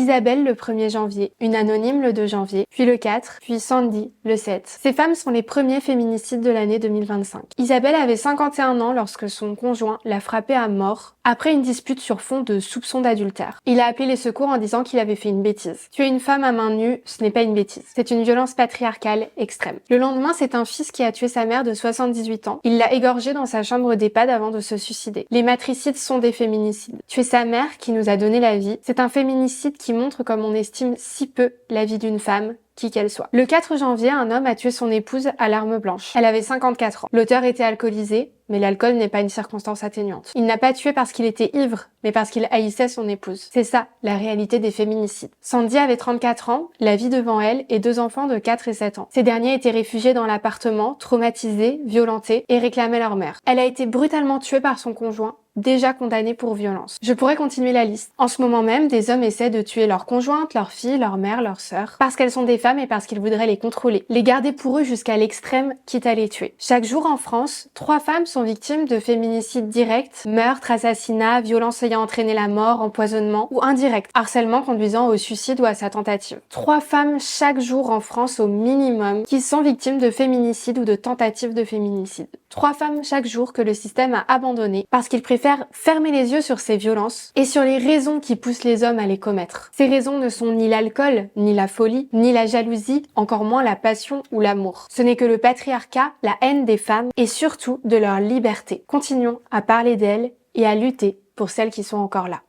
Isabelle le 1er janvier, une anonyme le 2 janvier, puis le 4, puis Sandy le 7. Ces femmes sont les premiers féminicides de l'année 2025. Isabelle avait 51 ans lorsque son conjoint l'a frappée à mort après une dispute sur fond de soupçons d'adultère. Il a appelé les secours en disant qu'il avait fait une bêtise. Tuer une femme à main nue, ce n'est pas une bêtise. C'est une violence patriarcale extrême. Le lendemain, c'est un fils qui a tué sa mère de 78 ans. Il l'a égorgée dans sa chambre d'EHPAD avant de se suicider. Les matricides sont des féminicides. Tuer sa mère, qui nous a donné la vie, c'est un féminicide qui montre comme on estime si peu la vie d'une femme, qui qu'elle soit. Le 4 janvier, un homme a tué son épouse à l'arme blanche. Elle avait 54 ans. L'auteur était alcoolisé, mais l'alcool n'est pas une circonstance atténuante. Il n'a pas tué parce qu'il était ivre, mais parce qu'il haïssait son épouse. C'est ça, la réalité des féminicides. Sandy avait 34 ans, la vie devant elle, et 2 enfants de 4 et 7 ans. Ces derniers étaient réfugiés dans l'appartement, traumatisés, violentés, et réclamaient leur mère. Elle a été brutalement tuée par son conjoint, déjà condamné pour violence. Je pourrais continuer la liste. En ce moment même, des hommes essaient de tuer leur conjointe, leur fille, leur mère, leur sœur, parce qu'elles sont des femmes et parce qu'ils voudraient les contrôler. Les garder pour eux jusqu'à l'extrême, quitte à les tuer. Chaque jour en France, 3 femmes sont victimes de féminicides directs, meurtres, assassinats, violences ayant entraîné la mort, empoisonnement, ou indirect, harcèlement conduisant au suicide ou à sa tentative. 3 femmes chaque jour en France au minimum qui sont victimes de féminicide ou de tentatives de féminicide. 3 femmes chaque jour que le système a abandonnées parce qu'il préfère fermer les yeux sur ces violences et sur les raisons qui poussent les hommes à les commettre. Ces raisons ne sont ni l'alcool, ni la folie, ni la jalousie, encore moins la passion ou l'amour. Ce n'est que le patriarcat, la haine des femmes et surtout de leur liberté. Continuons à parler d'elles et à lutter pour celles qui sont encore là.